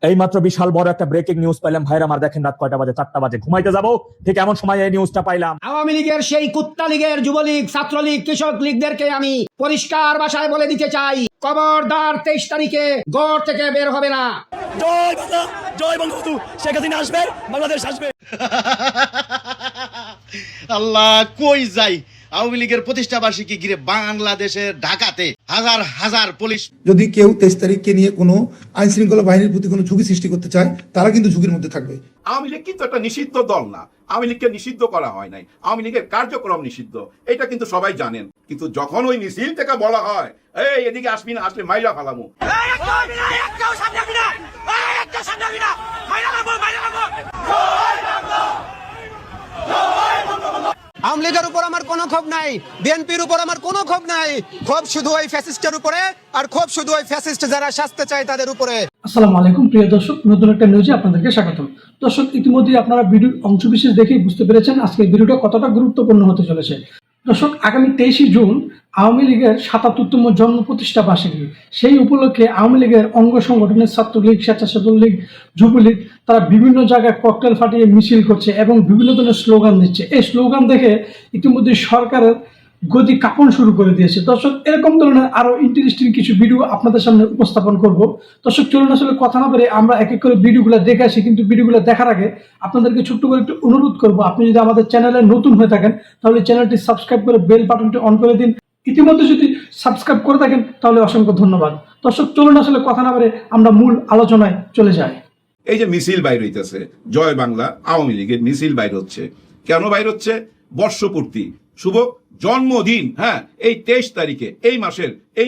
এই মাত্র বিশাল বড় একটা ব্রেকিং নিউজ পাইলাম ভাইরা আমার, দেখেন রাত কয়টা বাজে, 4টা বাজে, ঘুমাইতে যাবো ঠিক এমন সময় এই নিউজটা পাইলাম। আওয়ামী লীগের সেই কুত্তা লীগের, যুবলীগ, ছাত্রলীগ, কৃষক লীগদেরকে আমি পরিষ্কার ভাষায় বলে দিতে চাই, খবরদার 23 তারিখে গড় থেকে বের হবে না। জয় বাংলা, জয় বঙ্গবন্ধু শেখ হাসিনা আসবে, বাংলাদেশ আসবে। আল্লাহ, কই যাই? আওয়ামী লীগের প্রতিষ্ঠা বার্ষিকী ঘিরে বাংলাদেশের ঢাকাতে হাজার হাজার পুলিশ। যদি কেউ 23 তারিখকে নিয়ে কোনো আইন শৃঙ্খলা বাহিনীর প্রতি কোনো ঝুঁকি সৃষ্টি করতে চায়, তারা কিন্তু ঝুঁকির মধ্যে থাকবে। আওয়ামী লীগ কিন্তু একটা নিষিদ্ধ দল না, আওয়ামী লীগকে নিষিদ্ধ করা হয় নাই, আওয়ামী লীগের কার্যক্রম নিষিদ্ধ, এটা কিন্তু সবাই জানেন। কিন্তু যখন ওই মিছিল থেকে বলা হয় এই এদিকে আসবি না, আসলে মাইরা ফালামু, আওয়ামী লীগের উপর আমার কোনো ক্ষোভ নাই, বিএনপির উপর আমার কোনো ক্ষোভ নাই, ক্ষোভ শুধু ওই ফ্যাসিস্টের উপরে, আর ক্ষোভ শুধু ওই ফ্যাসিস্ট যারা শাস্তি চায় তাদের উপরে। আসসালামু আলাইকুম প্রিয় দর্শক, নতুন একটা নিউজে আপনাদেরকে স্বাগতম। দর্শক, ইতিমধ্যে আপনারা ভিডিওর অংশবিশেষ দেখেই বুঝতে পেরেছেন আজকের ভিডিওটা কতটা গুরুত্বপূর্ণ হতে চলেছে। দর্শক, আগামী 23 জুন আওয়ামী লীগের 77তম জন্ম প্রতিষ্ঠা বার্ষিকী। সেই উপলক্ষে আওয়ামী লীগের অঙ্গ সংগঠনের ছাত্রলীগ, স্বেচ্ছাসেবক লীগ, যুবলীগ তারা বিভিন্ন জায়গায় ককটেল ফাটিয়ে মিছিল করছে এবং বিভিন্ন ধরনের স্লোগান দিচ্ছে। এই স্লোগান দেখে ইতিমধ্যে সরকারের গতি কাঁপন শুরু করে দিয়েছে। দর্শক, এরকম ধরনের আরো ইন্টারেস্টিং কিছু ভিডিও আপনাদের সামনে উপস্থাপন করব। দর্শক, চলুন আসলে কথা না বলে আমরা এক এক করে ভিডিওগুলো দেখে আসি। কিন্তু ভিডিওগুলো দেখার আগে আপনাদেরকে ছোট্ট করে একটু অনুরোধ করব, আপনি যদি আমাদের চ্যানেলে নতুন হয়ে থাকেন তাহলে চ্যানেলটি সাবস্ক্রাইব করে বেল বাটনটি অন করে দিন। ইতিমধ্যে যদি সাবস্ক্রাইব করে থাকেন তাহলে অসংখ্য ধন্যবাদ। দর্শক, চলুন আসলে কথা না বলে আমরা মূল আলোচনায় চলে যাই। এই যে মিছিল বাইর হইতেছে, জয় বাংলা আওয়ামী লীগের মিছিল বাইর হচ্ছে, কেন বাইর হচ্ছে? বর্ষপূর্তি, শুভ জন্মদিন। হ্যাঁ, এই 23 তারিখে, এই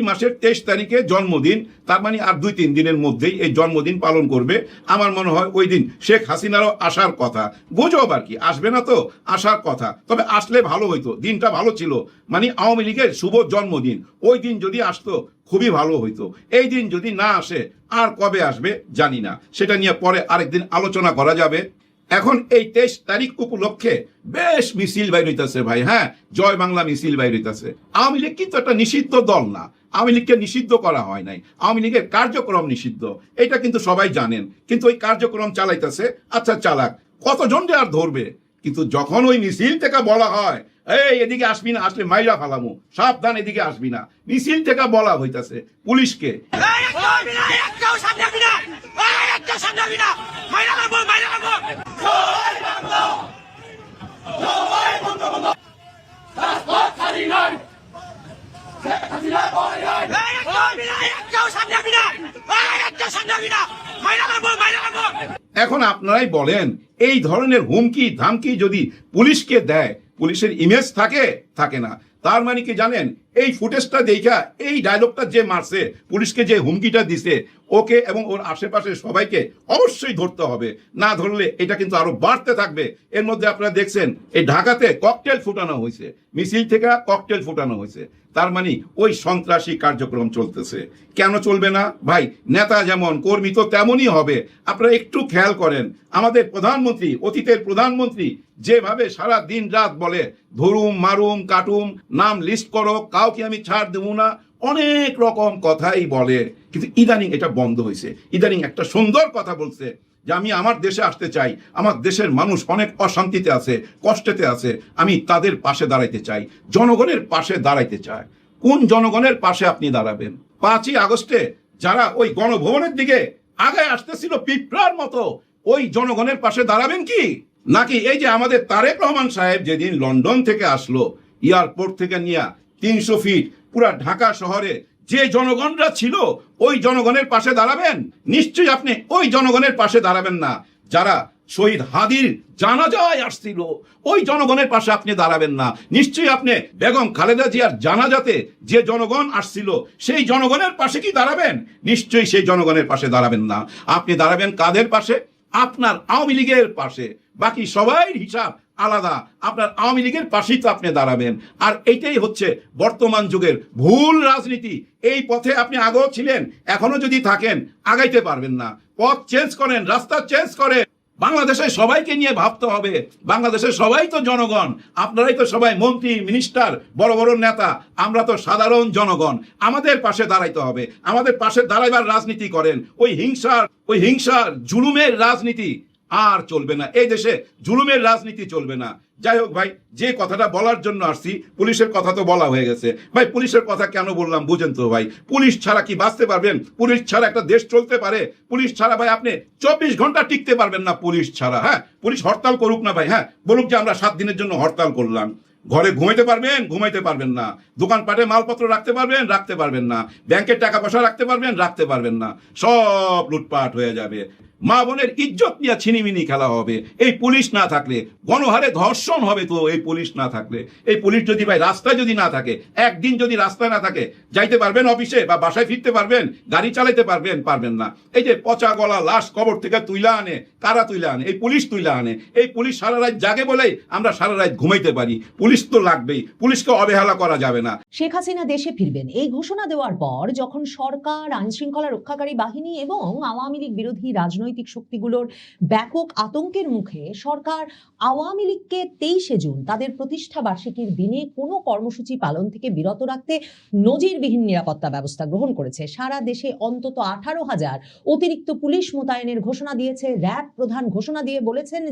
মাসের 23 তারিখে জন্মদিন। তার মানে আর 2-3 দিনের মধ্যেই এই জন্মদিন পালন করবে। আমার মনে হয় ওই দিন শেখ হাসিনারও আসার কথা, গুজব আর কি, আসবে না তো, আসার কথা। তবে আসলে ভালো হইতো, দিনটা ভালো ছিল, মানে আওয়ামী লীগের শুভ জন্মদিন, ওই দিন যদি আসতো খুবই ভালো হইতো। এই দিন যদি না আসে, আর কবে আসবে জানি না, সেটা নিয়ে পরে আরেকদিন আলোচনা করা যাবে। এখন এই 23 তারিখ উপলক্ষে বেশ মিছিল বাইর হইতেছে ভাই। হ্যাঁ, জয় বাংলা মিছিল বাইর হইতেছে। আওয়ামী লীগ কিন্তু একটা নিষিদ্ধ দল না, আওয়ামী লীগকে নিষিদ্ধ করা হয় নাই, আওয়ামী লীগের কার্যক্রম নিষিদ্ধ, এটা কিন্তু সবাই জানেন। কিন্তু ওই কার্যক্রম চালাইতেছে, আচ্ছা চালাক, কতজন আর ধরবে? কিন্তু যখন ওই মিছিল থেকে বলা হয় এই এদিকে আসবি না, আসলে মাইরা ফালামু, সাবধান এদিকে আসবি না, মিছিল থেকে বলা হইতাছে পুলিশকে এখন আপনারাই বলেন, এই ধরনের হুমকি ধামকি যদি পুলিশকে দেয়, পুলিশের ইমেজ থাকে না। তার মানে কি জানেন, এই ফুটেজটা দেখা এই ডায়লগটা যে মারছে, পুলিশকে যে হুমকিটা দিছে, ওকে এবং ওর আশেপাশে সবাইকে অবশ্যই ধরতে হবে। না ধরলে এটা কিন্তু আরো বাড়তে থাকবে। এর মধ্যে আপনারা দেখছেন এই ঢাকাতে ককটেল ফুটানো হয়েছে, মিছিল থেকে ককটেল ফুটানো হয়েছে। তার মানে ওই সন্ত্রাসী কার্যক্রম চলতেছে। কেন চলবে না ভাই? নেতা যেমন কর্মী তো তেমনই হবে। আপনারা একটু খেয়াল করেন, আমাদের প্রধানমন্ত্রী, অতীতের প্রধানমন্ত্রী যেভাবে সারা দিন রাত বলে ধরুম মারুম কাটুম, নাম লিস্ট করো, কাউকে আমি ছাড় দেবো না, অনেক রকম কথাই বলে। কিন্তু ইদানিং এটা বন্ধ হয়েছে। ইদানিং একটা সুন্দর কথা বলছে যে আমি আমার দেশে আসতে চাই, আমার দেশের মানুষ অনেক অশান্তিতে আছে, কষ্টেতে আছে, আমি তাদের পাশে দাঁড়াইতে চাই, জনগণের পাশে দাঁড়াইতে চাই। কোন জনগণের পাশে আপনি দাঁড়াবেন? 5ই আগস্টে যারা ওই গণভবনের দিকে আগায় আসতেছিল পিঁপড়ার মতো, ওই জনগণের পাশে দাঁড়াবেন কি? নাকি এই যে আমাদের তারেক রহমান সাহেব যেদিন লন্ডন থেকে আসলো, এয়ারপোর্ট থেকে নিয়ে 300 ফিট পুরা ঢাকা শহরে যে জনগণরা ছিল, ওই জনগণের পাশে দাঁড়াবেন? নিশ্চয়ই আপনি ওই জনগণের পাশে দাঁড়াবেন না। যারা শহীদ হাদির জানাজায় আসছিল, ওই জনগণের পাশে আপনি দাঁড়াবেন না। নিশ্চয়ই আপনি বেগম খালেদা জিয়ার জানাজাতে যে জনগণ আসছিল, সেই জনগণের পাশে কি দাঁড়াবেন? নিশ্চয়ই সেই জনগণের পাশে দাঁড়াবেন না। আপনি দাঁড়াবেন কাদের পাশে? আপনার আওয়ামী লীগের পাশে। বাকি সবাই হিসাব আলাদা, আপনার আওয়ামী লীগের পাশেই তো আপনি দাঁড়াবেন। আর এইটাই হচ্ছে বর্তমান যুগের ভুল রাজনীতি। এই পথে আপনি আগেও ছিলেন, এখনো যদি থাকেন, আগাইতে পারবেন না। পথ চেঞ্জ করেন, রাস্তা চেঞ্জ করেন। বাংলাদেশের সবাইকে নিয়ে ভাবতে হবে। বাংলাদেশের সবাই তো জনগণ, আপনারাই তো সবাই মন্ত্রী, মিনিস্টার, বড় বড় নেতা, আমরা তো সাধারণ জনগণ। আমাদের পাশে দাঁড়াইতে হবে, আমাদের পাশে দাঁড়াইবার রাজনীতি করেন। ওই হিংসার জুলুমের রাজনীতি আর চলবে না, এই দেশে জুলুমের রাজনীতি চলবে না। যাই হোক ভাই, যে কথাটা বলার জন্য আসছি, পুলিশের কথা তো বলা হয়ে গেছে ভাই। পুলিশের কথা কেন বললাম বুঝেন তো ভাই? পুলিশ ছাড়া কি বাঁচতে পারবেন? পুলিশ ছাড়া একটা দেশ চলতে পারে? পুলিশ ছাড়া ভাই আপনি 24 ঘন্টা টিকতে পারবেন না পুলিশ ছাড়া। হ্যাঁ, পুলিশ হরতাল করুক না ভাই, হ্যাঁ বলুক যে আমরা 7 দিনের জন্য হরতাল করলাম। ঘরে ঘুমাইতে পারবেন? ঘুমাইতে পারবেন না। দোকানপাটে মালপত্র রাখতে পারবেন? রাখতে পারবেন না। ব্যাংকের টাকা পয়সা রাখতে পারবেন? রাখতে পারবেন না। সব লুটপাট হয়ে যাবে। মা বোনের ইজ্জত নিয়ে ছিনিমিনি খেলা হবে এই পুলিশ না থাকলে। গণহারে ধর্ষণ হবে তো এই পুলিশ না থাকলে। এই পুলিশ যদি ভাই রাস্তায় যদি না থাকে, একদিন যদি রাস্তায় না থাকে, যাইতে পারবেন অফিসে বা বাসায় ফিরতে পারবেন? গাড়ি চালাইতে পারবেন? পারবেন না। এই যে পচা গলা লাশ কবর থেকে তুইলা আনে, কারা তুইলা আনে? এই পুলিশ তুইলা আনে। এই পুলিশ সারা রাত জাগে বলেই আমরা সারা রাত ঘুমাইতে পারি। পুলিশ তো লাগবেই, পুলিশকে অবহেলা করা যাবে না। শেখ হাসিনা দেশে ফিরবেন এই ঘোষণা দেওয়ার পর যখন সরকার, আইন শৃঙ্খলা রক্ষাকারী বাহিনী এবং আওয়ামী লীগ বিরোধী রাজনৈতিক শক্তিগুলোর ব্যাপক আতঙ্কের মুখে সরকার আওয়ামী লীগকে 23শে জুন তাদের প্রতিষ্ঠা বার্ষিকীর দিনে কোনো কর্মসূচি পালন থেকে বিরত রাখতে নজিরবিহীন নিরাপত্তা ব্যবস্থা গ্রহণ করেছে। সারা দেশে অন্তত 18,000 অতিরিক্ত পুলিশ মোতায়েনের ঘোষণা দিয়েছে র্যাব প্রধান। ঘোষণা দিয়ে বলেছেন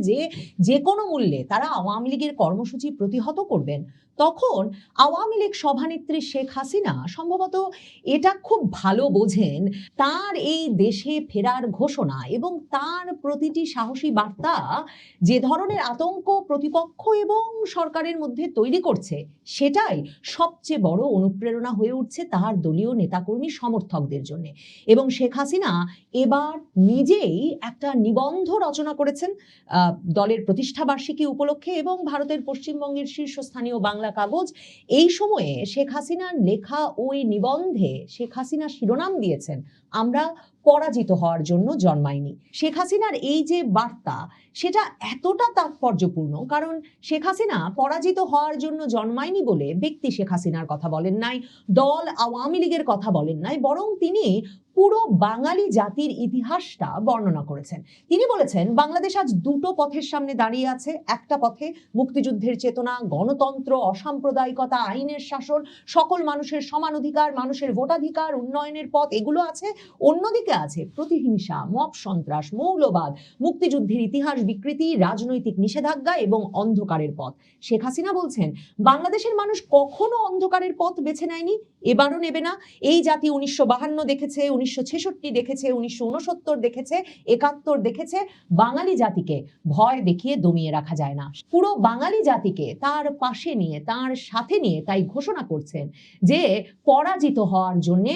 যে কোনো মূল্যে তারা আওয়ামী লীগের কর্মসূচি প্রতিহত করবেন। তখন আওয়ামী লীগ সভানেত্রী শেখ হাসিনা সম্ভবত এটা খুব ভালো বোঝেন। তার এই দেশে ফেরার ঘোষণা এবং তার প্রতিটি সাহসী বার্তা যে ধরনের আতঙ্ক প্রতিপক্ষ এবং সরকারের মধ্যে তৈরি করছে, সেটাই সবচেয়ে বড় অনুপ্রেরণা হয়ে উঠছে তার দলীয় নেতাকর্মী সমর্থকদের জন্য। এবং শেখ হাসিনা এবার নিজেই একটা নিবন্ধ রচনা করেছেন দলের প্রতিষ্ঠা বার্ষিকী উপলক্ষে এবং ভারতের পশ্চিমবঙ্গের শীর্ষস্থানীয় বাংলা কাগজ এই সময়ে শেখ হাসিনার লেখা ওই নিবন্ধে শেখ হাসিনা শিরোনাম দিয়েছেন, আমরা পরাজিত হওয়ার জন্য জন্মাইনি। শেখ হাসিনার এই যে বার্তা, সেটা এতটা তাৎপর্যপূর্ণ কারণ শেখ হাসিনা পরাজিত হওয়ার জন্য জন্মায়নি বলে ব্যক্তি শেখ হাসিনার কথা বলেন নাই, দল আওয়ামী লীগের কথা বলেন নাই, বরং তিনি পুরো বাঙালি জাতির ইতিহাসটা বর্ণনা করেছেন। তিনি বলেছেন বাংলাদেশ আজ দুটো পথের সামনে দাঁড়িয়ে আছে। একটা পথে মুক্তিযুদ্ধের চেতনা, গণতন্ত্র, অসাম্প্রদায়িকতা, আইনের শাসন, সকল মানুষের সমান অধিকার, মানুষের ভোটাধিকার, উন্নয়নের পথ, এগুলো আছে। অন্যদিকে আছে প্রতিহিংসা, মব সন্ত্রাস, মৌলবাদ, মুক্তিযুদ্ধের ইতিহাস বিকৃতি, রাজনৈতিক নিষেধাজ্ঞা এবং অন্ধকারের পথ। শেখ হাসিনা বলছেন বাংলাদেশের মানুষ কখনো অন্ধকারের পথ বেছে নেয়নি, এবারও নেবে না। এই জাতি 1952 দেখেছে, 1966 দেখেছে, 1969 দেখেছে, 71 দেখেছে। বাঙালি জাতিকে ভয় দেখিয়ে দমিয়ে রাখা যায় না। পুরো বাঙালি জাতিকে তার পাশে নিয়ে, তার সাথে নিয়ে তাই ঘোষণা করছেন যে পরাজিত হওয়ার জন্য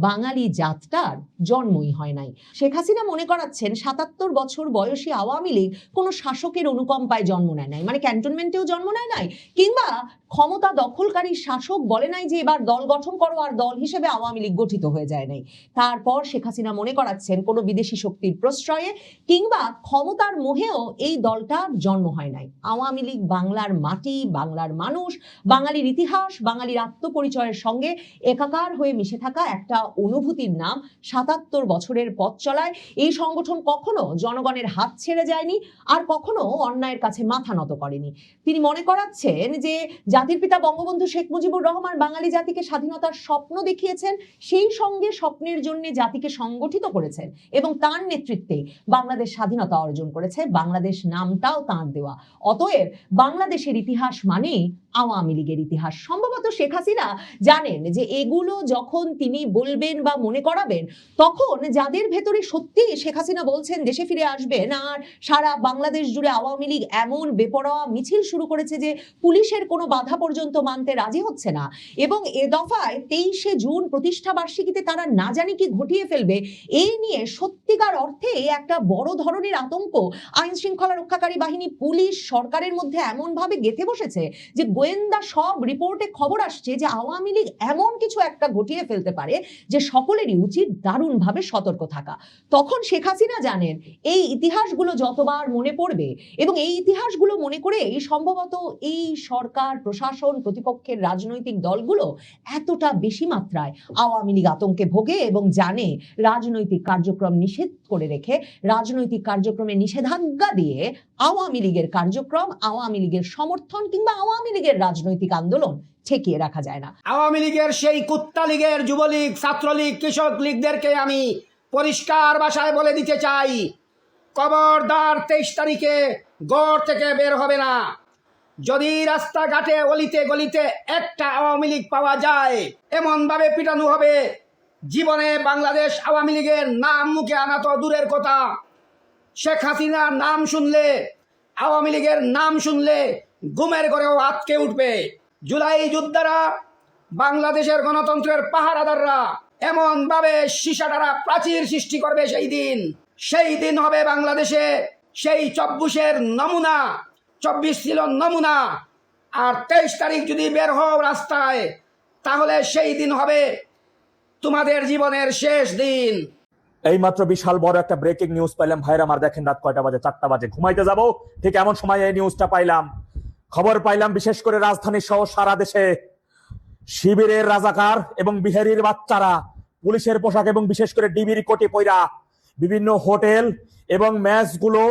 বাঙালি জাতটার জন্মই হয় নাই। শেখ হাসিনা মনে করাচ্ছেন 77 বছর বয়সী আওয়ামী লীগ কোনো শাসকের অনুকম্পায় জন্ম নেয় নাই, মানে ক্যান্টনমেন্টেও জন্ম নেয় নাই, কিংবা ক্ষমতা দখলকারী শাসক বলে নাই যে এবার দল গঠন করো আর দল হিসেবে আওয়ামী লীগ গঠিত হয়ে যায় নাই। তারপর শেখ হাসিনা মনে করাচ্ছেন কোনো বিদেশি শক্তির প্রশ্রয়ে কিংবা ক্ষমতার মোহেও এই দলটার জন্ম হয় নাই। আওয়ামী লীগ বাংলার মাটি, বাংলার মানুষ, বাঙালির ইতিহাস, বাঙালির আত্মপরিচয়ের সঙ্গে একাকার হয়ে মিশে থাকা একটা অনুভূতির নাম। 77 বছরের পথ চলায় এই সংগঠন কখনো জনগণের হাত ছেড়ে যায়নি আর কখনো অন্যায়ের কাছে মাথা নত করেনি। তিনি মনে করাচ্ছেন যে জাতির পিতা বঙ্গবন্ধু শেখ মুজিবুর রহমান বাঙালি জাতিকে স্বাধীনতার স্বপ্ন দেখিয়েছেন, সেই সঙ্গে স্বপ্নের জন্য জাতিকে সংগঠিত করেছেন এবং তার নেতৃত্বে বাংলাদেশ স্বাধীনতা অর্জন করেছে। বাংলাদেশ নামটাও তাঁর দেওয়া। অতএব বাংলাদেশের ইতিহাস মানেই আওয়ামী লীগের ইতিহাস। সম্ভবত শেখ হাসিনা জানেন যে এগুলো যখন তিনি বলবেন বা মনে করাবেন, তখন যাদের ভেতরে সত্যি শেখ হাসিনা বলছেন দেশে ফিরে আসবেন আর সারা বাংলাদেশ জুড়ে আওয়ামী লীগ এমন বেপরোয়া মিছিল শুরু করেছে যে পুলিশের কোনো বাধা পর্যন্ত মানতে রাজি হচ্ছে না, এবং এ দফায় 23শে জুন প্রতিষ্ঠা বার্ষিকীতে তারা না জানি কি ঘটিয়ে ফেলবে, এই নিয়ে সত্যিকার অর্থে একটা বড় ধরনের আতঙ্ক আইন শৃঙ্খলা রক্ষাকারী বাহিনী, পুলিশ, সরকারের মধ্যে এমন ভাবে গেঁথে বসেছে যে গোয়েন্দা সব রিপোর্টে খবর আসছে যে আওয়ামী লীগ এমন কিছু একটা ঘটিয়ে ফেলতে পারে যে সকলেরই উচিত দারুণভাবে সতর্ক থাকা। তখন শেখ হাসিনা জানেন এই ইতিহাসগুলো যতবার মনে পড়বে এবং এই ইতিহাসগুলো মনে করেই সম্ভবত এই সরকার, প্রশাসন, প্রতিপক্ষের রাজনৈতিক দলগুলো এতটা বেশি মাত্রায় আওয়ামী লীগ আতঙ্কে ভোগে এবং জানে রাজনৈতিক কার্যক্রম নিষেধ করে রেখে, রাজনৈতিক কার্যক্রমে নিষেধাজ্ঞা দিয়ে আওয়ামী লীগের কার্যক্রম, আওয়ামী লীগের সমর্থন কিংবা আওয়ামী লীগের রাজনৈতিক আন্দোলন ঠেকিয়ে রাখা যায় না। আওয়ামী লীগের সেই কুত্তা লীগের, যুবলীগ, ছাত্রলীগ, কৃষক লীগদেরকে আমি পরিষ্কার ভাষায় বলে দিতে চাই, খবরদার 23 তারিখে গড় থেকে বের হবে না। যদি রাস্তাঘাটে অলিতে গলিতে একটা আওয়ামী লীগ পাওয়া যায়, এমন ভাবে পিটানো হবে, জীবনে বাংলাদেশ আওয়ামী লীগের নাম মুখে আনা তো দূরের কথা, শেখ হাসিনার নাম শুনলে, আওয়ামী লীগের নাম শুনলে ঘুমের ঘরেও আটকে উঠবে। জুলাই যোদ্ধারা, বাংলাদেশের গণতন্ত্রের পাহারাদাররা এমন ভাবে সীসাটারা প্রাচীর সৃষ্টি করবে সেই দিন হবে বাংলাদেশে সেই 24-এর নমুনা। 24 ছিল নমুনা, আর 23 তারিখ যদি বের হও রাস্তায়, তাহলে সেই দিন হবে তোমাদের জীবনের শেষ দিন। এই মাত্র বিশাল বড় একটা ব্রেকিং নিউজ পাইলাম ভাইরা আমার, দেখেন রাত কয়টা বাজে, 4টা বাজে, ঘুমাইতে যাব ঠিক এমন সময় এই নিউজটা পাইলাম। খবর পাইলাম বিশেষ করে রাজধানী সহ সারা দেশে শিবিরের রাজাকার এবং বিহারির বাচ্চারা পুলিশের পোশাক এবং বিশেষ করে ডিবির কোটি পয়রা বিভিন্ন হোটেল এবং ম্যাচগুলো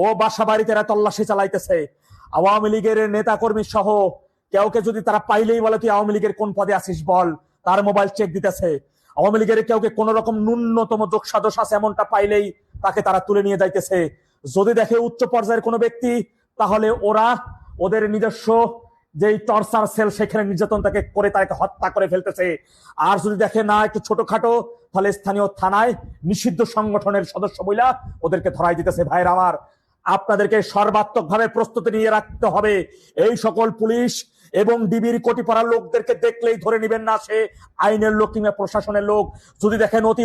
ও বাসা বাড়িতে তল্লাশি চালাইতেছে। আওয়ামী লীগের নেতা কর্মী সহ কেউকে যদি তারা পাইলেই বলে তুই আওয়ামী লীগের কোন পদে আছিস বল, তার মোবাইল চেক দিতেছে। আওয়ামী লীগের কেউকে কোন রকম ন্যূনতম যোগসাদোষ আছে এমনটা পাইলেই তাকে তারা তুলে নিয়ে যাইতেছে। যদি দেখে উচ্চ পর্যায়ের কোনো ব্যক্তি, তাহলে ওরা ওদের নিজস্ব যেই টর্চার সেল সেখানে নির্যাতন তাকে করে তাকে হত্যা করে ফেলতেছে। আর যদি দেখে না একটু ছোটখাটো, তাহলে স্থানীয় থানায় নিষিদ্ধ সংগঠনের সদস্য বইলা ওদেরকে ধরাই দিতেছে। ভাইরা আমার, আপনাদেরকে সর্বাত্মকভাবে প্রস্তুতি নিয়ে রাখতে হবে। এই সকল পুলিশ এবং ডিবির কোটি পড়ার লোকদেরকে দেখলেই ধরে নিবেন না সে আইনের লোক কিংবা প্রশাসনের লোক। যদি দেখেন অতি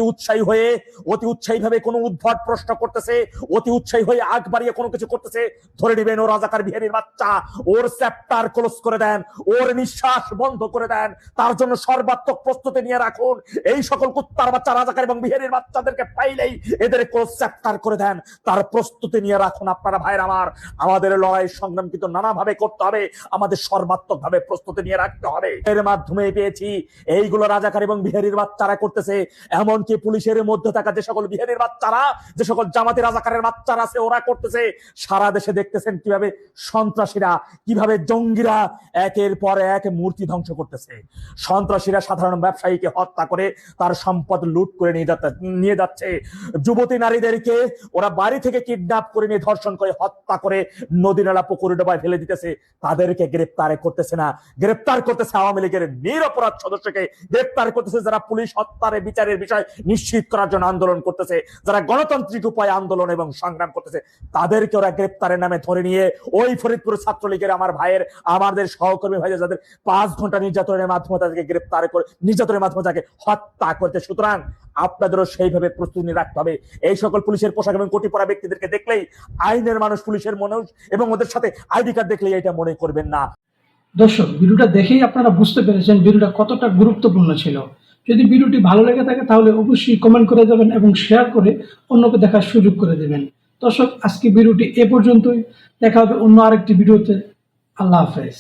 উৎসাহী ভাবে কোনো উদ্ভট প্রশ্ন করতেছে, অতি উৎসাহী হয়ে আগ বাড়িয়ে কোনো কিছু করতেছে, ধরে নিবেন ও রাজাকার বিহারীর বাচ্চা। ওর চ্যাপ্টার ক্লোজ করে দেন, ওর নিঃশ্বাস বন্ধ করে দেন। তার জন্য সর্বাত্মক প্রস্তুতি নিয়ে রাখুন। এই সকল কুত্তার বাচ্চা, রাজাকার এবং বিহারীর বাচ্চাদেরকে পাইলেই এদের ক্লোজ চ্যাপ্টার করে দেন, তার প্রস্তুতি নিয়ে রাখুন। আপনারা ভাইরা আমার, আমাদের লড়াই সংগ্রাম কিন্তু নানাভাবে করতে হবে, আমাদের সর্বাত্মকভাবে প্রস্তুতি নিয়ে রাখতে হবে। এর মাধ্যমে পেয়েছি এইগুলো রাজাকার এবং বিহারীর বাচ্চারা করতেছে। এমনকি পুলিশের মধ্যে থাকা যে সকল বিহারীর বাচ্চারা, যে সকল জামাতি রাজাকারের বাচ্চারা আছে, ওরা করতেছে। সারা দেশে দেখতেছেন কিভাবে সন্ত্রাসীরা, কিভাবে জঙ্গিরা একের পর এক মূর্তি ধ্বংস করতেছে। সন্ত্রাসীরা সাধারণ ব্যবসায়ীকে হত্যা করে তার সম্পদ লুট করে নিয়ে যাচ্ছে। যুবতী নারীদেরকে ওরা বাড়ি থেকে কিডন্যাপ করে নিয়ে ধর্ষণ করে হত্যা করে নদী নালা পুকুরে ডোবায় ফেলে দিতেছে। তাদেরকে গ্রেপ্তার করতেছে না, গ্রেপ্তার করতেছে আওয়ামী লীগের নিরপরাধ সদস্যকে গ্রেপ্তার করতেছে, যারা পুলিশ হত্যার বিচারের বিষয় নিশ্চিত করার জন্য আন্দোলন করতেছে, যারা গণতান্ত্রিক উপায়ে আন্দোলন এবং সংগ্রাম করতেছে, তাদেরকে ওরা গ্রেপ্তারের নামে ধরে নিয়ে ওই ফরিদপুর ছাত্রলীগের আমাদের সহকর্মী ভাইদের যাদের 5 ঘন্টা নির্যাতনের মাধ্যমে তাদেরকে গ্রেপ্তার করে নির্যাতনের মাধ্যমে তাকে হত্যা করতে। সুতরাং আপনাদেরও সেইভাবে প্রস্তুতি রাখতে হবে। এই সকল পুলিশের পোশাক এবং কোটি পরা ব্যক্তিদেরকে দেখলেই আইনের মানুষ, পুলিশের মানুষ এবং ওদের সাথে আইডি কার্ড দেখলেই এটা মনে করবেন না। দর্শক, ভিডিওটা দেখেই আপনারা বুঝতে পেরেছেন ভিডিওটা কতটা গুরুত্বপূর্ণ ছিল। যদি ভিডিওটি ভালো লেগে থাকে তাহলে অবশ্যই কমেন্ট করে যাবেন এবং শেয়ার করে অন্যকে দেখার সুযোগ করে দেবেন। দর্শক, আজকে ভিডিওটি এ পর্যন্তই। দেখা হবে অন্য আরেকটি ভিডিওতে। আল্লাহ হাফেজ।